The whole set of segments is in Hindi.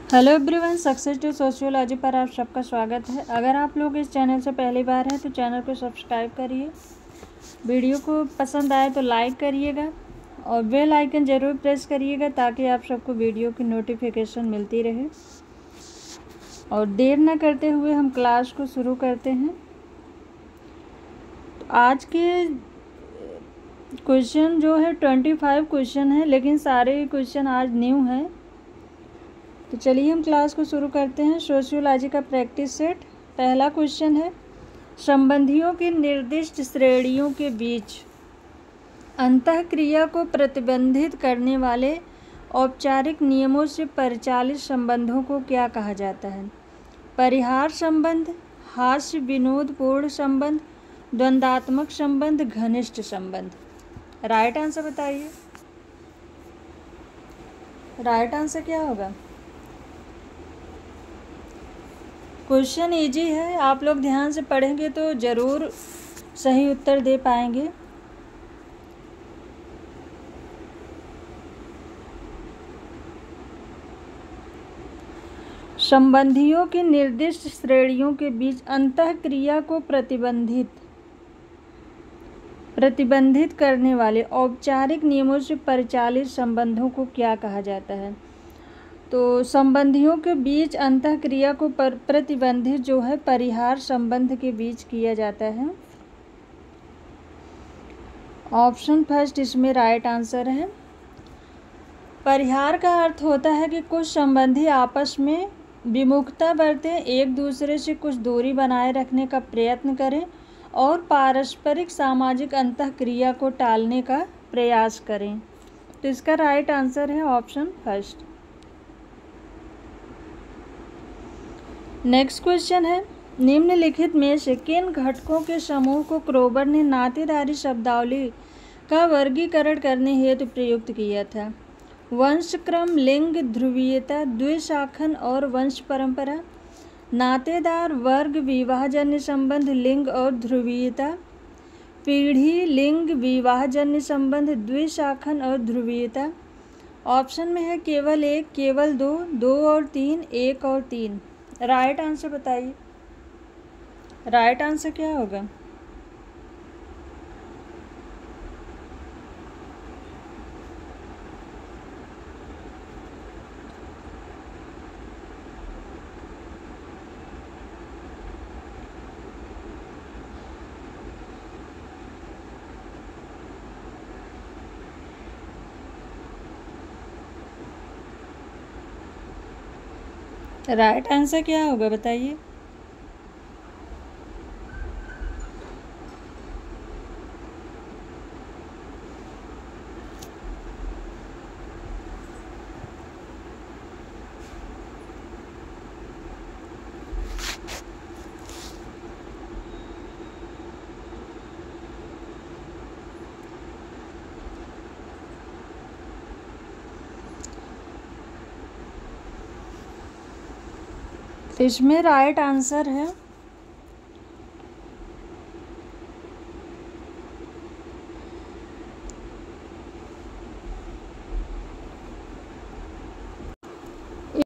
Hello everyone, success to sociology पर आप सबका स्वागत है। अगर आप लोग इस चैनल से पहली बार हैं तो चैनल को सब्सक्राइब करिए। वीडियो को पसंद आए तो लाइक करिएगा और बेल आइकन ज़रूर प्रेस करिएगा ताकि आप सबको वीडियो की नोटिफिकेशन मिलती रहे। और देर न करते हुए हम क्लास को शुरू करते हैं। तो आज के क्वेश्चन जो है 25 क्वेश्चन है, लेकिन सारे क्वेश्चन आज न्यू हैं। तो चलिए हम क्लास को शुरू करते हैं। सोशियोलॉजी का प्रैक्टिस सेट। पहला क्वेश्चन है, संबंधियों की निर्दिष्ट श्रेणियों के बीच अंतःक्रिया को प्रतिबंधित करने वाले औपचारिक नियमों से परिचालित संबंधों को क्या कहा जाता है? परिहार संबंध, हास्य विनोदपूर्ण संबंध, द्वंद्वात्मक संबंध, घनिष्ठ संबंध। राइट आंसर बताइए। राइट आंसर क्या होगा? क्वेश्चन इजी है, आप लोग ध्यान से पढ़ेंगे तो ज़रूर सही उत्तर दे पाएंगे। संबंधियों की निर्दिष्ट श्रेणियों के बीच अंतःक्रिया को प्रतिबंधित करने वाले औपचारिक नियमों से परिचालित संबंधों को क्या कहा जाता है? तो संबंधियों के बीच अंतःक्रिया को प्रतिबंधित जो है परिहार संबंध के बीच किया जाता है। ऑप्शन फर्स्ट इसमें राइट आंसर है। परिहार का अर्थ होता है कि कुछ संबंधी आपस में विमुखता बरतें, एक दूसरे से कुछ दूरी बनाए रखने का प्रयत्न करें और पारस्परिक सामाजिक अंतःक्रिया को टालने का प्रयास करें। तो इसका राइट आंसर है ऑप्शन फर्स्ट। नेक्स्ट क्वेश्चन है, निम्नलिखित में से किन घटकों के समूह को क्रोबर ने नातेदारी शब्दावली का वर्गीकरण करने हेतु प्रयुक्त किया था? वंशक्रम, लिंग, ध्रुवीयता, द्विशाखन और वंश परंपरा, नातेदार, वर्ग, विवाहजन्य संबंध, लिंग और ध्रुवीयता, पीढ़ी, लिंग, विवाहजन्य संबंध, द्विशाखन और ध्रुवीयता। ऑप्शन में है केवल एक, केवल दो, दो और तीन, एक और तीन। राइट आंसर बताइए। राइट आंसर क्या होगा? राइट आंसर क्या होगा बताइए। इसमें राइट आंसर है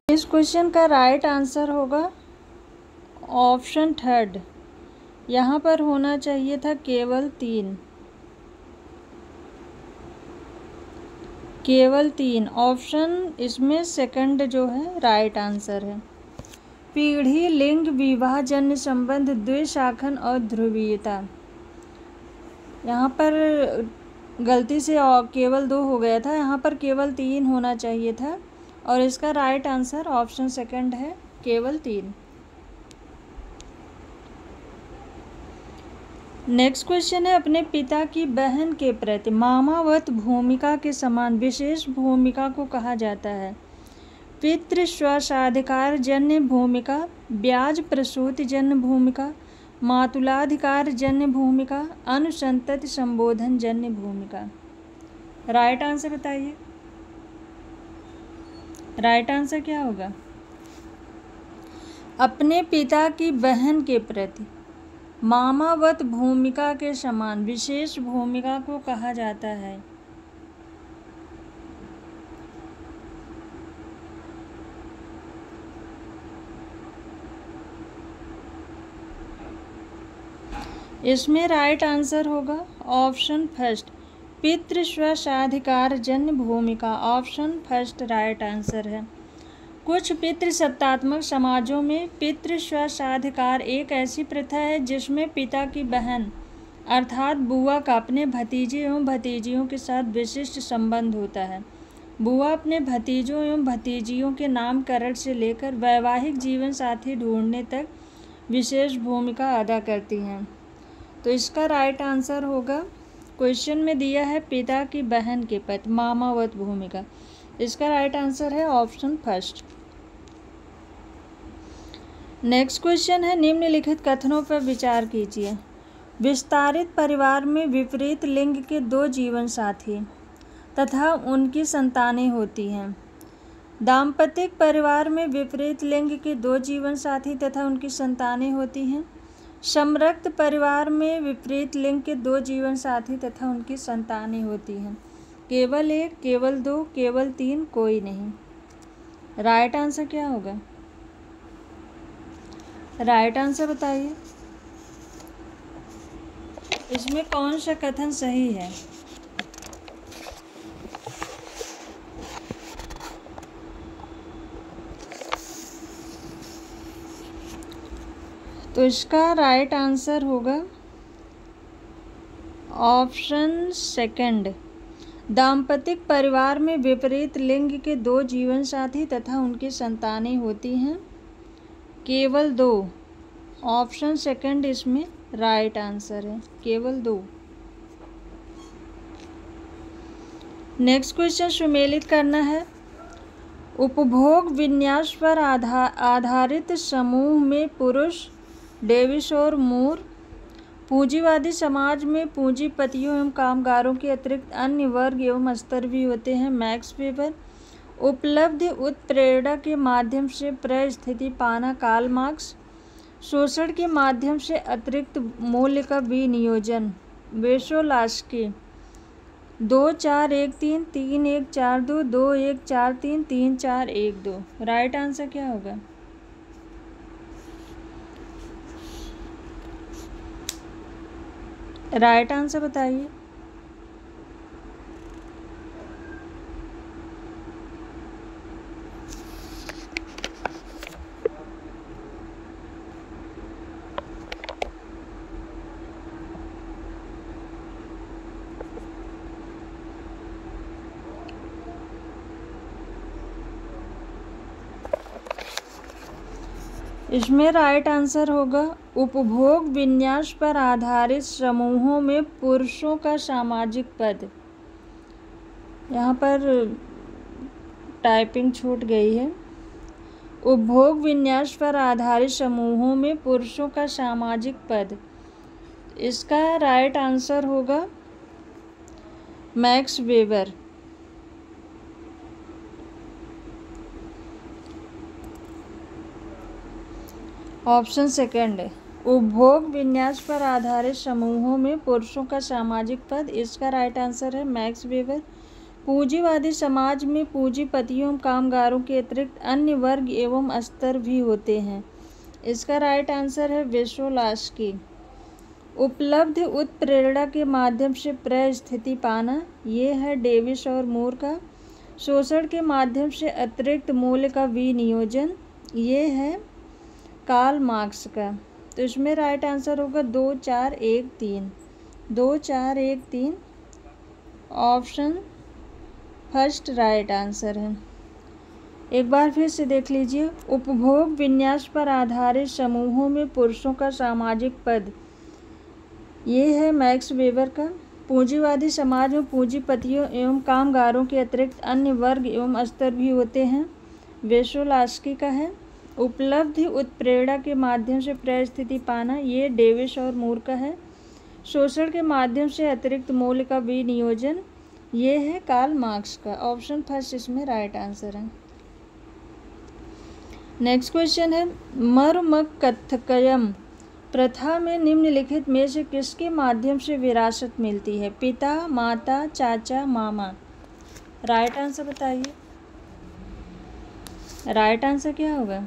इस क्वेश्चन का राइट आंसर होगा ऑप्शन थर्ड। यहाँ पर होना चाहिए था केवल तीन, केवल तीन। ऑप्शन इसमें सेकंड जो है राइट आंसर है। पीढ़ी, लिंग, विवाहजन्य संबंध, द्विशाखन और ध्रुवीयता। यहाँ पर गलती से केवल दो हो गया था, यहाँ पर केवल तीन होना चाहिए था और इसका राइट आंसर ऑप्शन सेकंड है, केवल तीन। नेक्स्ट क्वेश्चन है, अपने पिता की बहन के प्रति मामावत भूमिका के समान विशेष भूमिका को कहा जाता है? पितृ स्वशाधिकार जन्य भूमिका, ब्याज प्रसूति जन्य भूमिका, मातुलाधिकार जन्य भूमिका, अनुसंतति संबोधन जन्य भूमिका। राइट आंसर बताइए। राइट आंसर क्या होगा? अपने पिता की बहन के प्रति मामावत भूमिका के समान विशेष भूमिका को कहा जाता है? इसमें राइट आंसर होगा ऑप्शन फर्स्ट, पितृ स्वशाधिकार जन्य भूमिका। ऑप्शन फर्स्ट राइट आंसर है। कुछ पितृसत्तात्मक समाजों में पितृ स्वशाधिकार एक ऐसी प्रथा है जिसमें पिता की बहन अर्थात बुआ का अपने भतीजे एवं भतीजियों के साथ विशिष्ट संबंध होता है। बुआ अपने भतीजों एवं भतीजियों के नामकरण से लेकर वैवाहिक जीवन साथी ढूंढने तक विशेष भूमिका अदा करती हैं। तो इसका राइट आंसर होगा, क्वेश्चन में दिया है पिता की बहन के पति, मामावत भूमिका। इसका राइट आंसर है ऑप्शन फर्स्ट। नेक्स्ट क्वेश्चन है, निम्नलिखित कथनों पर विचार कीजिए। विस्तारित परिवार में विपरीत लिंग के दो जीवन साथी तथा उनकी संतानें होती हैं। दाम्पतिक परिवार में विपरीत लिंग के दो जीवन साथी तथा उनकी संतानें होती हैं। समरक्त परिवार में विपरीत लिंग के दो जीवन साथी तथा उनकी संतानें होती हैं। केवल एक, केवल दो, केवल तीन, कोई नहीं। राइट आंसर क्या होगा? राइट आंसर बताइए, इसमें कौन सा कथन सही है? तो इसका राइट आंसर होगा ऑप्शन सेकंड, दाम्पतिक परिवार में विपरीत लिंग के दो जीवन साथी तथा उनकी संतानें होती हैं। केवल दो, ऑप्शन सेकंड इसमें राइट आंसर है, केवल दो। नेक्स्ट क्वेश्चन सुमेलित करना है। उपभोग विन्यास पर आधारित समूह में पुरुष डेविस और मूर, पूंजीवादी समाज में पूंजीपतियों एवं कामगारों के अतिरिक्त अन्य वर्ग एवं स्तर भी होते हैं, मैक्स वेबर, उपलब्धि उत्प्रेरणा के माध्यम से परिस्थिति पाना, कार्ल मार्क्स, शोषण के माध्यम से अतिरिक्त मूल्य का विनियोजन, वेसोलास्की। 2-4-1-3, 3-1-4-2, 2-1-4-3, 3-4-1-2। राइट आंसर क्या होगा? राइट आंसर बताइए। इसमें राइट आंसर होगा उपभोग विन्यास पर आधारित समूहों में पुरुषों का सामाजिक पद। यहाँ पर टाइपिंग छूट गई है। उपभोग विन्यास पर आधारित समूहों में पुरुषों का सामाजिक पद, इसका राइट आंसर होगा मैक्स वेबर। ऑप्शन सेकंड, उपभोग विन्यास पर आधारित समूहों में पुरुषों का सामाजिक पद, इसका राइट आंसर है मैक्स वेबर। पूंजीवादी समाज में पूंजीपतियों कामगारों के अतिरिक्त अन्य वर्ग एवं स्तर भी होते हैं, इसका राइट आंसर है वेसोलास्की। उपलब्धि उत्प्रेरणा के माध्यम से परिस्थिति पाना, ये है डेविस और मूर का। शोषण के माध्यम से अतिरिक्त मूल्य का विनियोजन, ये है कार्ल मार्क्स का। तो इसमें राइट आंसर होगा 2-4-1-3, 2-4-1-3, ऑप्शन फर्स्ट राइट आंसर है। एक बार फिर से देख लीजिए। उपभोग विन्यास पर आधारित समूहों में पुरुषों का सामाजिक पद, ये है मैक्स वेबर का। पूंजीवादी समाज में पूंजीपतियों एवं कामगारों के अतिरिक्त अन्य वर्ग एवं स्तर भी होते हैं, वेसोलास्की का है। उपलब्धि उत्प्रेरणा के माध्यम से परिस्थिति पाना, ये डेविस और मूर का है। शोषण के माध्यम से अतिरिक्त मूल्य का विनियोजन, ये है कार्ल मार्क्स का। ऑप्शन फर्स्ट इसमें राइट आंसर है। नेक्स्ट क्वेश्चन है, मर्मकथकयम प्रथा में निम्नलिखित में से किसके माध्यम से विरासत मिलती है? पिता, माता, चाचा, मामा। राइट आंसर बताइए। राइट आंसर क्या होगा?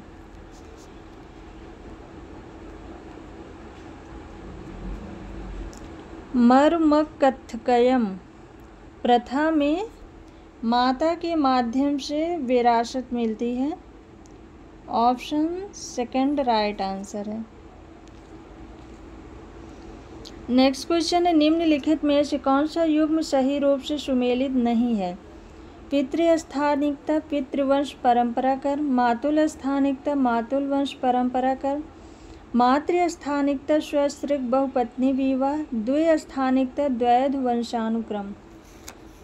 मर्मकथकयम प्रथा में माता के माध्यम से विरासत मिलती है। ऑप्शन सेकंड राइट आंसर है। नेक्स्ट क्वेश्चन है, निम्नलिखित में से कौन सा युग्म सही रूप से सुमेलित नहीं है? पितृस्थानिकता पितृवंश परंपरा कर, मातुल स्थानिकता मातुल वंश परंपरा कर, मातृस्थानिकता स्वस्त्रीक बहुपत्नी विवाह, द्विस्थानिकता द्वैध वंशानुक्रम।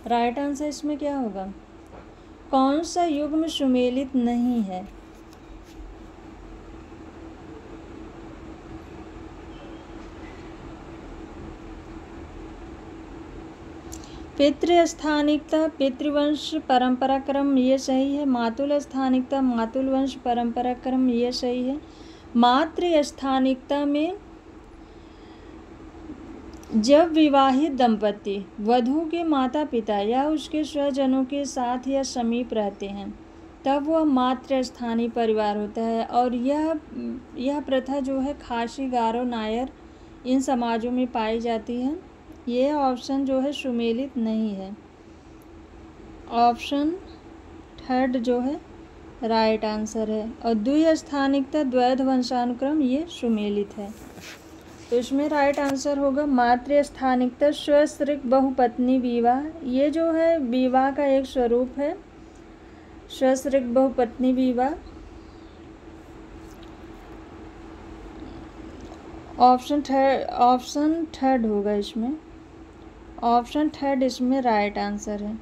राइट आंसर इसमें क्या होगा? कौन सा युग्म सुमेलित नहीं है? पितृस्थानिकता पितृवंश परंपरा क्रम ये सही है। मातुल स्थानिकता मातुल वंश परंपरा क्रम ये सही है। मातृस्थानिकता में जब विवाहित दंपति वधू के माता पिता या उसके स्वजनों के साथ या समीप रहते हैं तब वह मातृस्थानीय परिवार होता है। और यह प्रथा जो है खासी, गारो, नायर इन समाजों में पाई जाती है। ये ऑप्शन जो है सुमेलित नहीं है। ऑप्शन थर्ड जो है राइट आंसर है। और द्विस्थानिकता द्वैध वंशानुक्रम ये सुमेलित है। तो इसमें राइट आंसर होगा मातृस्थानिकता स्वस्त्रीक बहुपत्नी विवाह। ये जो है विवाह का एक स्वरूप है, स्वस्त्रीक बहुपत्नी विवाह। ऑप्शन थर्ड होगा इसमें। ऑप्शन थर्ड इसमें राइट आंसर है।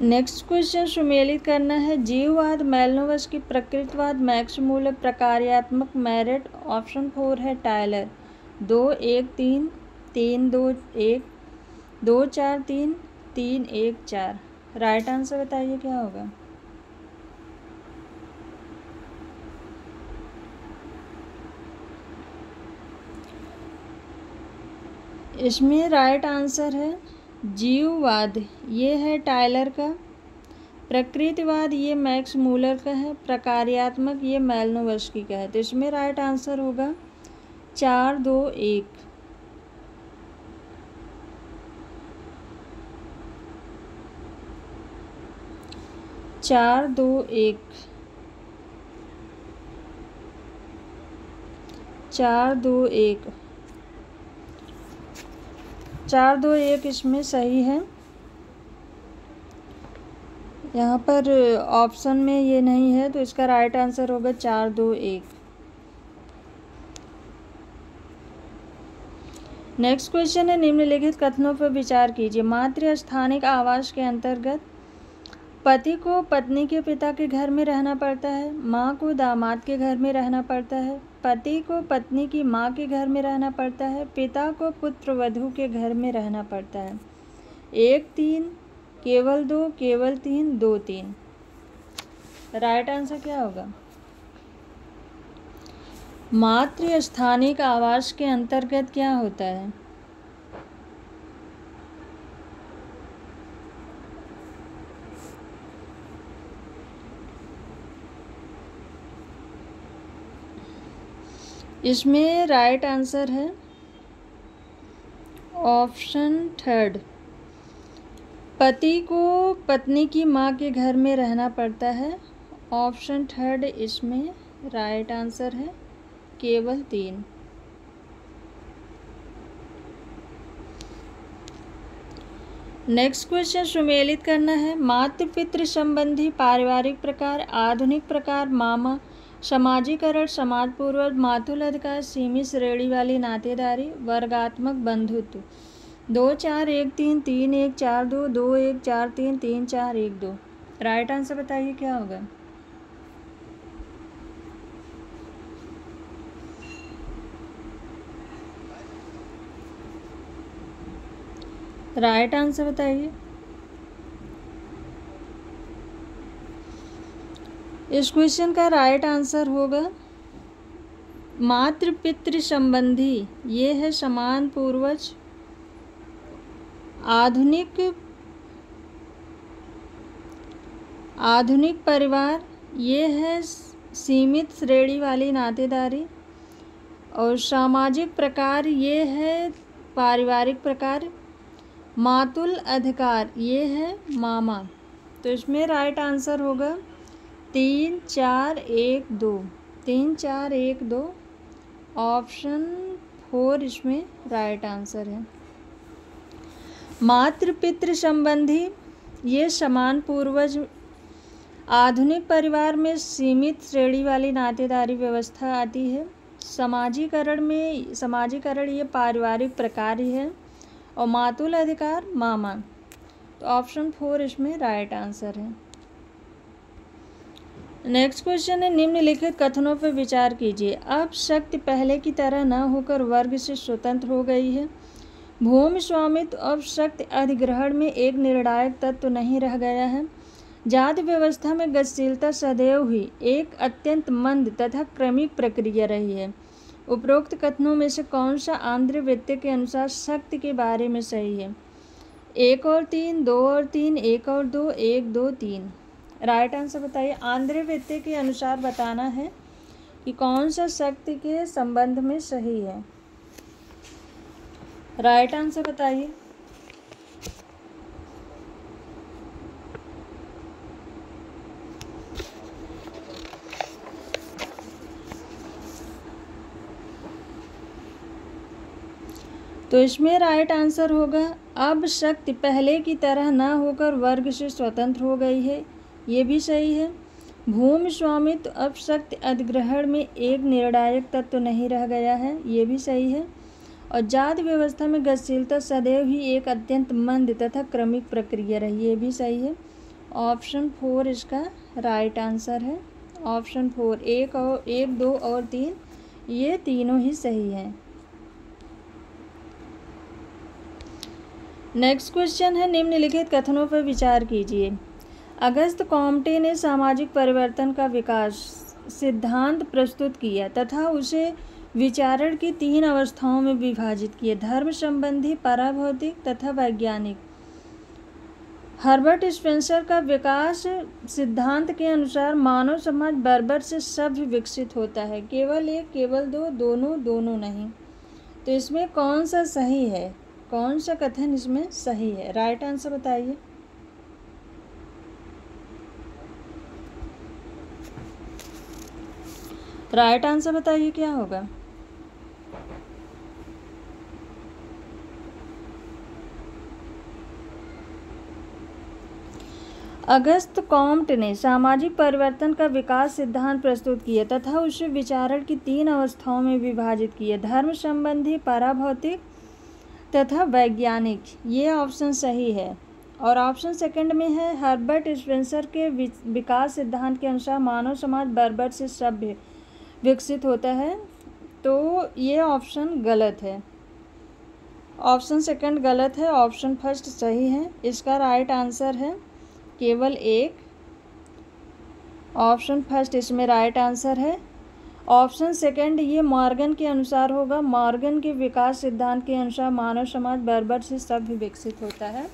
नेक्स्ट क्वेश्चन सुमेलित करना है, जीववाद मैलिनोवस्की, प्रकृतिवाद मैक्स मूलर, प्रकार्यात्मक मेरिट। ऑप्शन 4 है टायलर। 2 1 3 3 2 1 2 4 3 3 1 4। राइट आंसर बताइए क्या होगा? इसमें राइट आंसर है जीववाद, ये है टायलर का। प्रकृतिवाद ये मैक्स मूलर का है। प्रकार्यात्मक ये मैलिनोवस्की का है। तो इसमें राइट आंसर होगा 4 2 1। चार दो एक 4 2 1 4 2 1 इसमें सही है। यहाँ पर ऑप्शन में ये नहीं है तो इसका राइट आंसर होगा 4 2 1। नेक्स्ट क्वेश्चन है, निम्नलिखित कथनों पर विचार कीजिए। मातृस्थानिक आवास के अंतर्गत पति को पत्नी के पिता के घर में रहना पड़ता है, माँ को दामाद के घर में रहना पड़ता है, पति को पत्नी की माँ के घर में रहना पड़ता है, पिता को पुत्र वधू के घर में रहना पड़ता है। 1 3 केवल 2 केवल 3 2 3। राइट आंसर क्या होगा? मातृस्थानिक आवास के अंतर्गत क्या होता है? इसमें राइट आंसर है ऑप्शन थर्ड। पति को पत्नी की माँ के घर में रहना पड़ता है। ऑप्शन थर्ड इसमें राइट आंसर है, केवल 3। नेक्स्ट क्वेश्चन सुमेलित करना है। मातृ पितृ संबंधी पारिवारिक प्रकार, आधुनिक प्रकार, मामा, समाजीकरण, समाज पूर्वज, मातुल अधिकार, सीमित श्रेणी वाली नातेदारी, वर्गात्मक बंधुत्व। 2 4 1 3 3 1 4 2 2 1 4 3 3 4 1 2। राइट आंसर बताइए क्या होगा? राइट आंसर बताइए। इस क्वेश्चन का राइट आंसर होगा मातृ पितृ संबंधी, ये है समान पूर्वज। आधुनिक परिवार, ये है सीमित श्रेणी वाली नातेदारी। और सामाजिक प्रकार ये है पारिवारिक प्रकार। मातुल अधिकार ये है मामा। तो इसमें राइट आंसर होगा 3, 4, 1, 2। 3, 4, 1, 2 ऑप्शन 4 इसमें राइट आंसर है। मातृ पितृ संबंधी ये समान पूर्वज। आधुनिक परिवार में सीमित श्रेणी वाली नातेदारी व्यवस्था आती है। समाजीकरण ये पारिवारिक प्रकार ही है। और मातुल अधिकार मामा। तो ऑप्शन 4 इसमें राइट आंसर है। नेक्स्ट क्वेश्चन है, निम्नलिखित कथनों पर विचार कीजिए। अब शक्ति पहले की तरह न होकर वर्ग से स्वतंत्र हो गई है। भूमि स्वामित्व अब शक्ति अधिग्रहण में एक निर्णायक तत्व नहीं रह गया है। जाति व्यवस्था में गतिशीलता सदैव ही एक अत्यंत मंद तथा क्रमिक प्रक्रिया रही है। उपरोक्त कथनों में से कौन सा आंध्र वृत्ति के अनुसार शक्ति के बारे में सही है? 1 और 3, 2 और 3, 1 और 2, 1, 2, 3। राइट आंसर बताइए। आंध्र वृत्ति के अनुसार बताना है कि कौन सा शक्ति के संबंध में सही है। राइट आंसर बताइए। तो इसमें राइट आंसर होगा अब शक्ति पहले की तरह न होकर वर्ग से स्वतंत्र हो गई है। ये भी सही है। भूमि स्वामित्व अब शक्ति अधिग्रहण में एक निर्णायक तत्व नहीं रह गया है। ये भी सही है। और जाति व्यवस्था में गतिशीलता सदैव ही एक अत्यंत मंद तथा क्रमिक प्रक्रिया रही। ये भी सही है। ऑप्शन 4 इसका राइट आंसर है। ऑप्शन 4 1, 2 और 3 ये तीनों ही सही हैं। नेक्स्ट क्वेश्चन है, निम्नलिखित कथनों पर विचार कीजिए। अगस्त कॉम्टे ने सामाजिक परिवर्तन का विकास सिद्धांत प्रस्तुत किया तथा उसे विचारण की 3 अवस्थाओं में विभाजित किया: धर्म संबंधी, पराभौतिक तथा वैज्ञानिक। हर्बर्ट स्पेंसर का विकास सिद्धांत के अनुसार मानव समाज बर्बर से सभ्य विकसित होता है। केवल 1, केवल 2, दोनों, दोनों नहीं। तो इसमें कौन सा सही है? कौन सा कथन इसमें सही है? राइट आंसर बताइए। राइट आंसर बताइए क्या होगा? अगस्त कॉम्ट ने सामाजिक परिवर्तन का विकास सिद्धांत प्रस्तुत किया तथा उसे विचारण की 3 अवस्थाओं में विभाजित किया: धर्म संबंधी, पराभौतिक तथा वैज्ञानिक। ये ऑप्शन सही है। और ऑप्शन सेकंड में है हर्बर्ट स्पेंसर के विकास सिद्धांत के अनुसार मानव समाज बर्बर से सभ्य विकसित होता है। तो ये ऑप्शन गलत है। ऑप्शन सेकंड गलत है, ऑप्शन फर्स्ट सही है। इसका राइट आंसर है केवल 1। ऑप्शन फर्स्ट इसमें राइट आंसर है। ऑप्शन सेकंड ये मॉर्गन के अनुसार होगा। मॉर्गन के विकास सिद्धांत के अनुसार मानव समाज बर्बर से सभ्य विकसित होता है।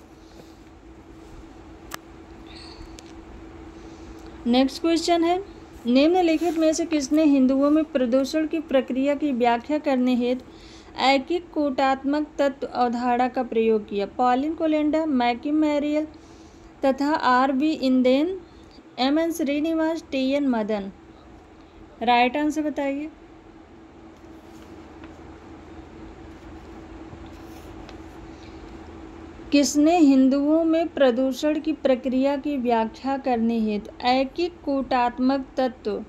नेक्स्ट क्वेश्चन है, निम्नलिखित में से किसने हिंदुओं में प्रदूषण की प्रक्रिया की व्याख्या करने हेतु ऐकिक कूटात्मक तत्व अवधारणा का प्रयोग किया? पॉलिन कोलेंडा, मैकिमेरियल तथा R.B. Inden, M.N. Srinivas, T.N. Madan. Right answer बताइए। किसने हिंदुओं में प्रदूषण की प्रक्रिया की व्याख्या करने हेतु ऐकिक कूटात्मक तत्व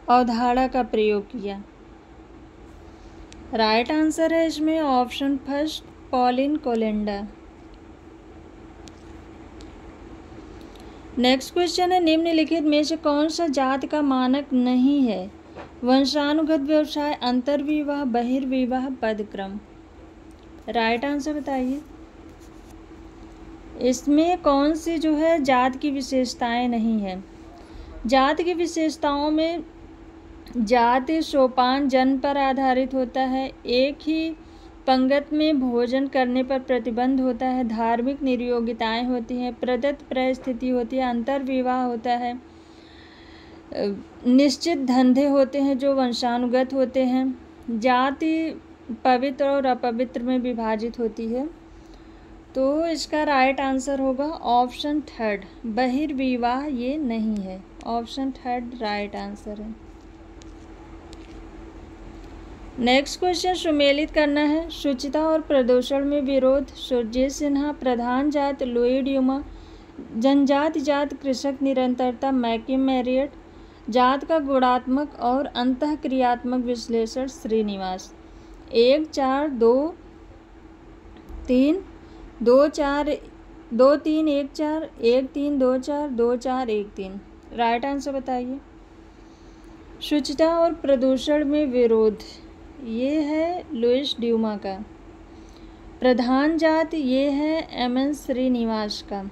अवधारणा का प्रयोग किया? राइट आंसर है इसमें option first Pauline Kolenda. Next question है, निम्नलिखित में से कौन सा जाति का मानक नहीं है? वंशानुगत व्यवसाय, अंतर्विवाह, बहिर्विवाह, पदक्रम। राइट आंसर बताइए। इसमें कौन सी जो है जाति की विशेषताएं नहीं है? जाति की विशेषताओं में जाति सोपान जन्म पर आधारित होता है, एक ही पंगत में भोजन करने पर प्रतिबंध होता है, धार्मिक नियोगिताएं होती हैं, प्रदत्त परिस्थिति होती है, अंतर्विवाह होता है, निश्चित धंधे होते हैं जो वंशानुगत होते हैं। जाति पवित्र और अपवित्र में विभाजित होती है। तो इसका राइट आंसर होगा ऑप्शन थर्ड, बहिर्विवाह ये नहीं है। ऑप्शन थर्ड राइट आंसर है। नेक्स्ट क्वेश्चन सुमेलित करना है। शुचिता और प्रदूषण में विरोध, सुरजीत सिन्हा। प्रधान जात लुई ड्यूमा। जनजात जात कृषक निरंतरता मैकिम मैरियट। जात का गुणात्मक और अंतःक्रियात्मक विश्लेषण श्रीनिवास। 1 4 2 3 2 4 2 3 1 4 1 3 2 4 2 4 1 3। राइट आंसर बताइए। शुचिता और प्रदूषण में विरोध ये है लुइस ड्यूमा का। प्रधान जात ये है एम.एन. श्रीनिवास का।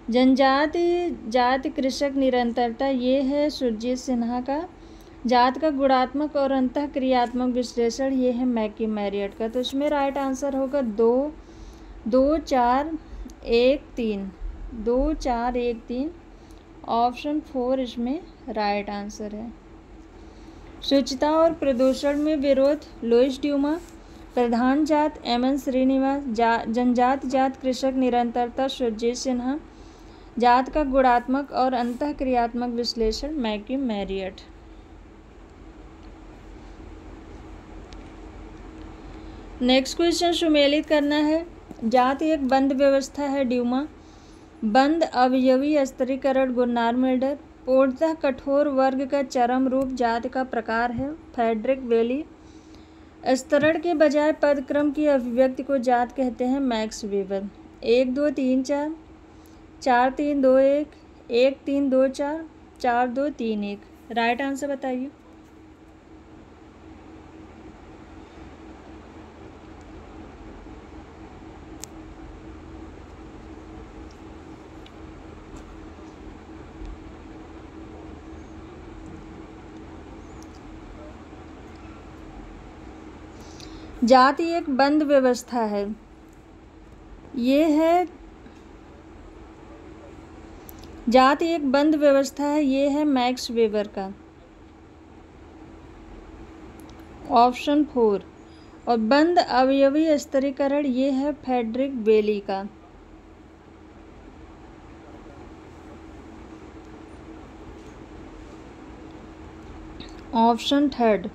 जनजाति जाति कृषक निरंतरता ये है सुरजीत सिन्हा का। जात का गुणात्मक और अंतःक्रियात्मक विश्लेषण ये है मैकिम मैरियट का। तो इसमें राइट आंसर होगा 2 2 4 1 3 2 4 1 3। ऑप्शन 4 इसमें राइट आंसर है। शुचिता और प्रदूषण में विरोध लुइस ड्यूमा। प्रधान जात एम.एन. श्रीनिवास। जनजात जात कृषक निरंतरता सुरजीत सिन्हा। जात का गुणात्मक और अंतःक्रियात्मक विश्लेषण मैकिम मैरियट। नेक्स्ट क्वेश्चन सुमेलित करना है। जात एक बंद व्यवस्था है ड्यूमा। बंद अवयवी स्तरीकरण गुरनार मिल्डर। पूर्णतः कठोर वर्ग का चरम रूप जात का प्रकार है फ्रेडरिक बेली। स्तरण के बजाय पदक्रम की अभिव्यक्ति को जात कहते हैं मैक्स वेबर। 1 2 3 4 4 3 2 1 1 3 2 4 4 2 3 1। राइट आंसर बताइए। जाति एक बंद व्यवस्था है ये है। जाति एक बंद व्यवस्था है ये है मैक्स वेबर का। ऑप्शन 4। और बंद अवयवी स्तरीकरण ये है फ्रेडरिक बेली का। ऑप्शन 3।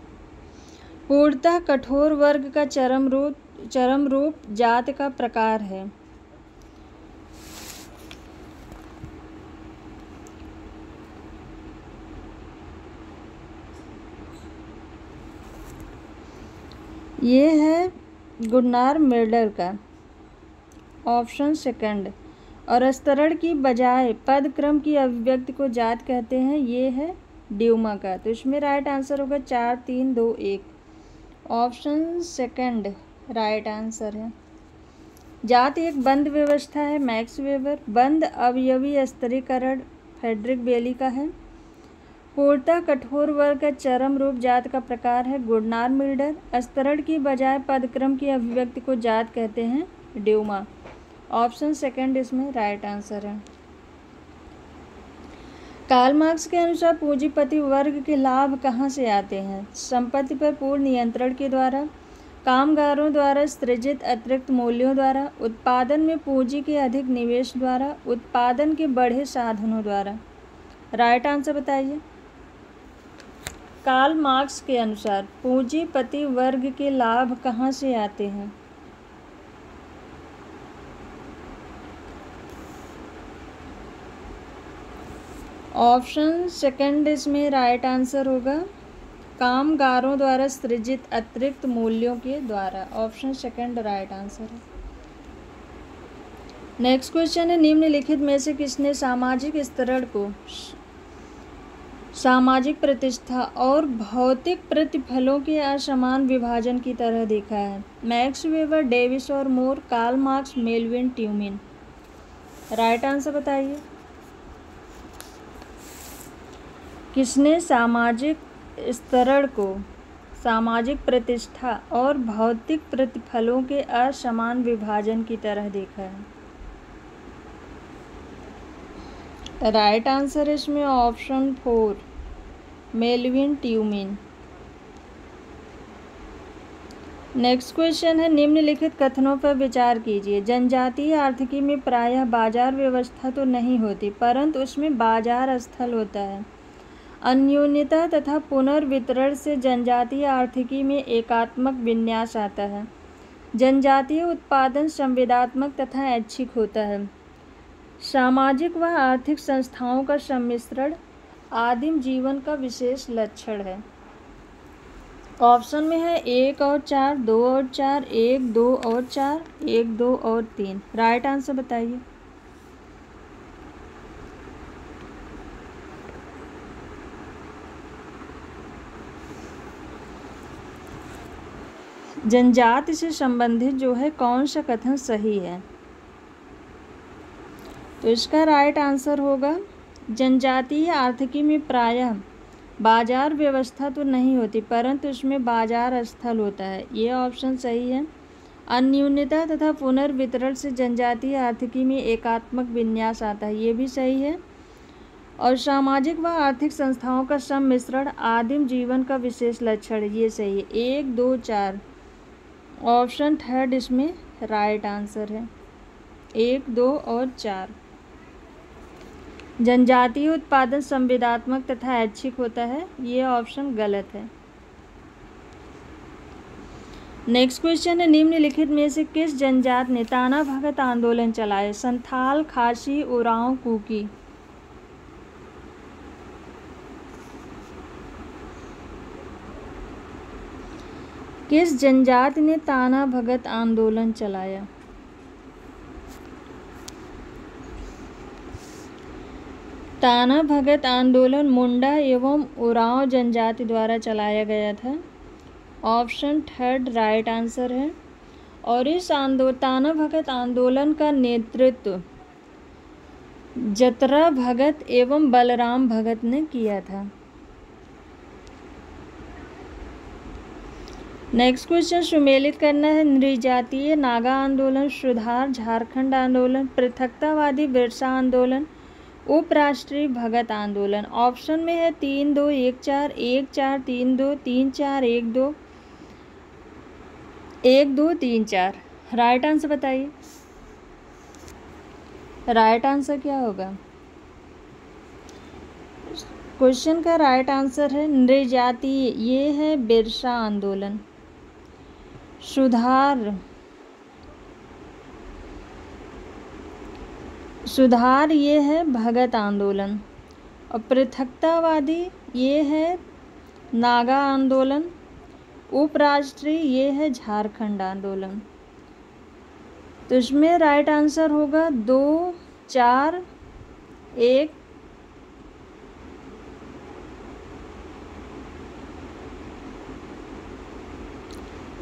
पूर्णतः कठोर वर्ग का चरम रूप जात का प्रकार है। ये है गुरनार मिल्डर का। ऑप्शन 2। और स्तरण की बजाय पदक्रम की अभिव्यक्ति को जात कहते हैं ये है ड्यूमा का। तो इसमें राइट आंसर होगा 4 3 2 1। ऑप्शन 2 राइट आंसर है। जात एक बंद व्यवस्था है मैक्स वेबर। बंद अवयवी स्तरीकरण फ्रेडरिक बेली का है। पूर्णतः कठोर वर्ग का चरम रूप जात का प्रकार है गुरनार मिल्डर। स्तरण की बजाय पदक्रम की अभिव्यक्ति को जात कहते हैं ड्यूमा। ऑप्शन 2 इसमें राइट आंसर है। कार्ल मार्क्स के अनुसार पूंजीपति वर्ग के लाभ कहाँ से आते हैं? संपत्ति पर पूर्ण नियंत्रण के द्वारा, कामगारों द्वारा सृजित अतिरिक्त मूल्यों द्वारा, उत्पादन में पूंजी के अधिक निवेश द्वारा, उत्पादन के बढ़े साधनों द्वारा। राइट आंसर बताइए। कार्ल मार्क्स के अनुसार पूंजीपति वर्ग के लाभ कहाँ से आते हैं? ऑप्शन 2 इसमें राइट आंसर होगा, कामगारों द्वारा सृजित अतिरिक्त मूल्यों के द्वारा। ऑप्शन 2 राइट आंसर है। नेक्स्ट क्वेश्चन है, निम्नलिखित में से किसने सामाजिक स्तरण को सामाजिक प्रतिष्ठा और भौतिक प्रतिफलों के असमान विभाजन की तरह देखा है? मैक्स वेबर, डेविस और Moore, Karl Marx, Melvin Tumin. Right answer बताइए। किसने सामाजिक स्तरण को सामाजिक प्रतिष्ठा और भौतिक प्रतिफलों के असमान विभाजन की तरह देखा है? राइट आंसर इसमें option 4 Melvin Tumin. Next question है, निम्नलिखित कथनों पर विचार कीजिए। जनजातीय आर्थिकी में प्रायः बाजार व्यवस्था तो नहीं होती, परंतु उसमें बाजार स्थल होता है। अन्योन्यता तथा पुनर्वितरण से जनजातीय आर्थिकी में एकात्मक विन्यास आता है। जनजातीय उत्पादन संवेदात्मक तथा ऐच्छिक होता है। सामाजिक व आर्थिक संस्थाओं का सम्मिश्रण आदिम जीवन का विशेष लक्षण है। ऑप्शन में है 1 और 4, 2 और 4, 1, 2 और 4, 1, 2 और 3। राइट आंसर बताइए। जनजाति से संबंधित जो है कौन सा कथन सही है? तो इसका राइट आंसर होगा, जनजातीय आर्थिकी में प्रायः बाजार व्यवस्था तो नहीं होती, परंतु उसमें बाजार स्थल होता है। ये ऑप्शन सही है। अन्योन्यता तथा पुनर्वितरण से जनजातीय आर्थिकी में एकात्मक विन्यास आता है, ये भी सही है। और सामाजिक व आर्थिक संस्थाओं का सम्मिश्रण आदिम जीवन का विशेष लक्षण, ये सही है। 1, 2, 4 ऑप्शन थर्ड इसमें राइट आंसर है। 1, 2 और 4। जनजातीय उत्पादन संवेदात्मक तथा ऐच्छिक होता है, ये ऑप्शन गलत है। नेक्स्ट क्वेश्चन है, निम्नलिखित में से किस जनजाति ने ताना भगत आंदोलन चलाया? संथाल, खासी, उरांव, कुकी। किस जनजाति ने ताना भगत आंदोलन चलाया? ताना भगत आंदोलन मुंडा एवं उरांव जनजाति द्वारा चलाया गया था। ऑप्शन थर्ड राइट आंसर है। और इस ताना भगत आंदोलन का नेतृत्व जतरा भगत एवं बलराम भगत ने किया था। नेक्स्ट क्वेश्चन सुमेलित करना है। नृजातीय नागा आंदोलन, सुधार, झारखंड आंदोलन, पृथकतावादी बिरसा आंदोलन, उपराष्ट्रीय भगत आंदोलन। ऑप्शन में है 3, 2, 1, 4, 1, 4, 3, 2, 3, 4, 1, 2, 1, 2, 3, 4। राइट आंसर बताइए। राइट आंसर क्या होगा? क्वेश्चन का राइट आंसर है नृजातीय, ये है बिरसा आंदोलन। सुधार ये है भगत आंदोलन। और पृथकतावादी ये है नागा आंदोलन। उपराष्ट्रीय ये है झारखंड आंदोलन। तो इसमें राइट आंसर होगा 2, 4, 1।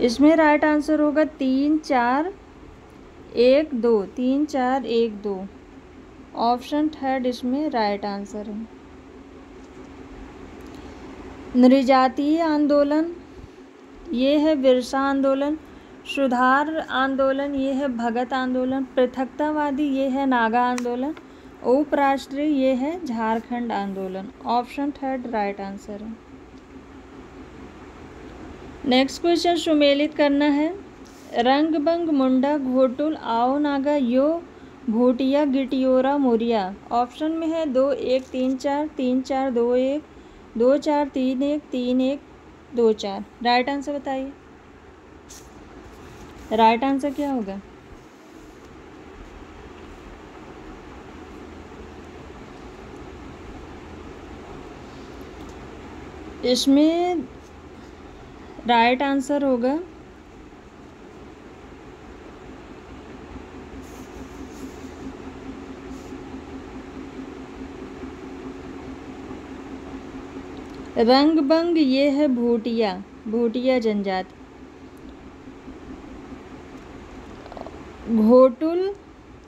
इसमें राइट आंसर होगा 3, 4, 1, 2। 3, 4, 1, 2 ऑप्शन थर्ड इसमें राइट आंसर है। नृजातीय आंदोलन ये है बिरसा आंदोलन। सुधार आंदोलन ये है भगत आंदोलन। पृथकतावादी ये है नागा आंदोलन। उपराष्ट्रीय ये है झारखंड आंदोलन। ऑप्शन थर्ड राइट आंसर है। नेक्स्ट क्वेश्चन सुमेलित करना है। रंगबंग, मुंडा, घोटुल, आओ नागा, यो, भोटिया, गिटियोरा, मोरिया। ऑप्शन में है 2, 1, 3, 4, 3, 4, 2, 1, 2, 4, 3, 1, 3, 1, 2, 4। राइट आंसर बताइए। राइट आंसर क्या होगा? इसमें राइट आंसर होगा रंगबंग ये है भोटिया जनजाति। घोटुल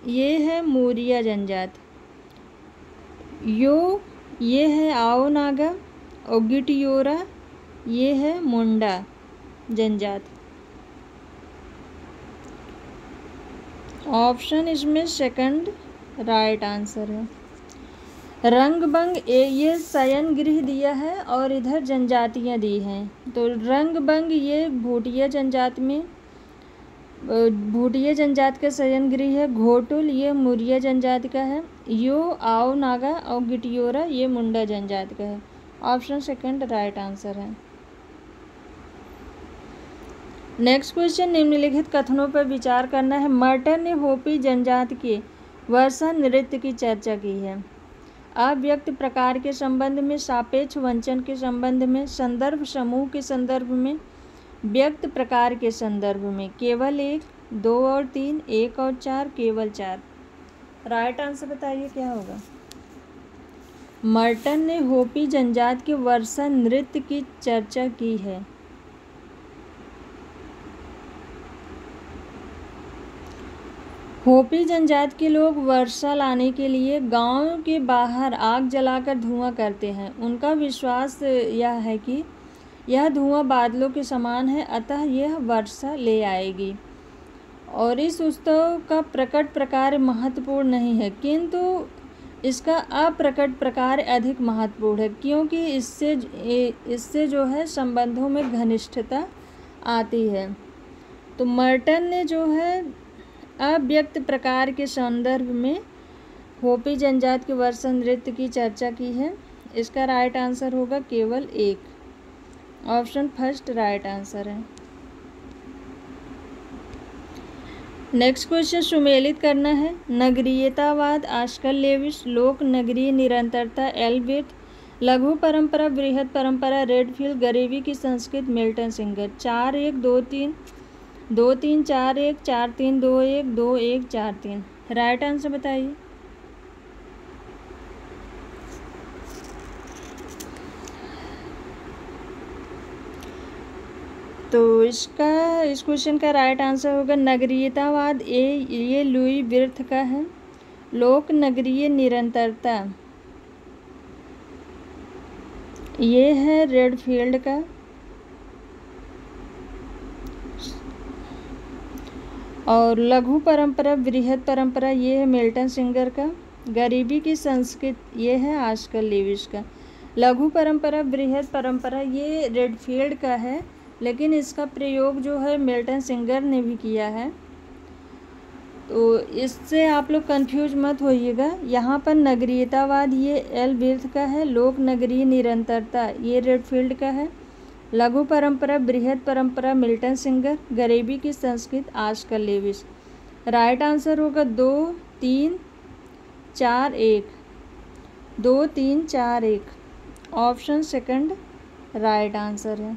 ये है मोरिया जनजाति। यो ये है आओ नागा। और गिटियोरा ये है मुंडा जनजाति। ऑप्शन इसमें सेकंड राइट आंसर है। रंगबंग ये शयन गृह दिया है और इधर जनजातियाँ दी हैं। तो रंगबंग ये भूटिया जनजाति में भूटिया जनजाति का शयन गृह है। घोटुल ये मुरिया जनजाति का है। यो आओ नागा और गिटियोरा ये मुंडा जनजाति का है। ऑप्शन सेकंड राइट आंसर है। नेक्स्ट क्वेश्चन, निम्नलिखित कथनों पर विचार करना है। मर्टन ने होपी जनजाति के वर्षा नृत्य की चर्चा की है। अव्यक्त प्रकार के संबंध में, सापेक्ष वंचन के संबंध में, संदर्भ समूह के संदर्भ में, व्यक्त प्रकार के संदर्भ में। केवल 1, 2 और 3, 1 और 4, केवल 4। राइट आंसर बताइए क्या होगा। मर्टन ने होपी जनजाति के वर्षा नृत्य की चर्चा की है। होपी जनजाति के लोग वर्षा लाने के लिए गांव के बाहर आग जलाकर धुआं करते हैं। उनका विश्वास यह है कि यह धुआं बादलों के समान है, अतः यह वर्षा ले आएगी। और इस उत्सव का प्रकट प्रकार महत्वपूर्ण नहीं है, किंतु इसका अप्रकट प्रकार अधिक महत्वपूर्ण है, क्योंकि इससे जो है संबंधों में घनिष्ठता आती है। तो मर्टन ने जो है अव्यक्त प्रकार के संदर्भ में होपी जनजाति के वर्षा नृत्य की चर्चा की है। इसका राइट आंसर होगा केवल 1। ऑप्शन फर्स्ट राइट आंसर है। नेक्स्ट क्वेश्चन सुमेलित करना है। नगरीयतावाद ऑस्कर लेविस, लोक नगरीय निरंतरता एल्बर्ट, लघु परंपरा बृहद परंपरा रेडफील्ड, गरीबी की संस्कृति मिल्टन सिंगर। 4-1 2-3 2-3 4-1 4-3 2-1 2-1 4-3। राइट आंसर बताइए। तो इस क्वेश्चन का राइट आंसर होगा नगरीयतावाद ये लुई विर्थ का है। लोक नगरीय निरंतरता ये है रेडफील्ड का। और लघु परंपरा बृहद परंपरा ये है मिल्टन सिंगर का। गरीबी की संस्कृति ये है ऑस्कर लेविस का। लघु परंपरा बृहद परंपरा ये रेडफील्ड का है, लेकिन इसका प्रयोग जो है मिल्टन सिंगर ने भी किया है। तो इससे आप लोग कंफ्यूज मत होइएगा। यहाँ पर नगरीयतावाद ये एल्बर्ट का है, लोक नगरीय निरंतरता ये रेडफील्ड का है, लघु परंपरा बृहद परंपरा मिल्टन सिंगर, गरीबी की संस्कृति ऑस्कर लेविस। राइट आंसर होगा 2 3 4 1 2 3 4 1। ऑप्शन सेकंड राइट आंसर है।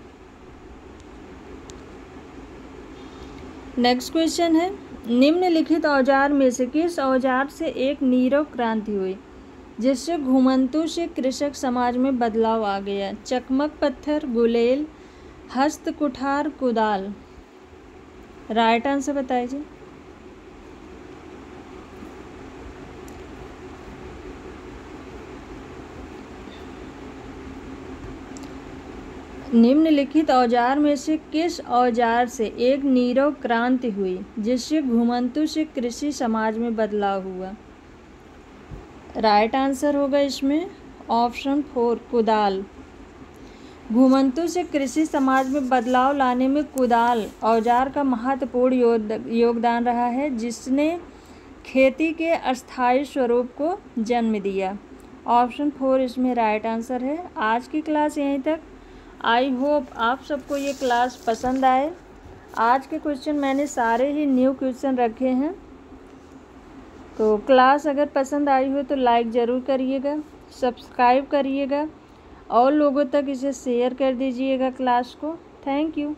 नेक्स्ट क्वेश्चन है, निम्नलिखित औजार में से किस औजार से एक नीरव क्रांति हुई जिससे घुमंतु से कृषक समाज में बदलाव आ गया? चकमक पत्थर, गुलेल, हस्त कुठार, कुदाल। राइट आंसर बताइए। निम्नलिखित औजार में से किस औजार से एक नीरव क्रांति हुई जिससे घुमंतु से कृषि समाज में बदलाव हुआ? राइट आंसर होगा इसमें ऑप्शन 4 कुदाल। घुमंतु से कृषि समाज में बदलाव लाने में कुदाल औजार का महत्वपूर्ण योगदान रहा है, जिसने खेती के अस्थायी स्वरूप को जन्म दिया। ऑप्शन 4 इसमें राइट आंसर है। आज की क्लास यहीं तक। आई होप आप सबको ये क्लास पसंद आए। आज के क्वेश्चन मैंने सारे ही न्यू क्वेश्चन रखे हैं। तो क्लास अगर पसंद आई हो तो लाइक ज़रूर करिएगा, सब्सक्राइब करिएगा और लोगों तक इसे शेयर कर दीजिएगा क्लास को। Thank you.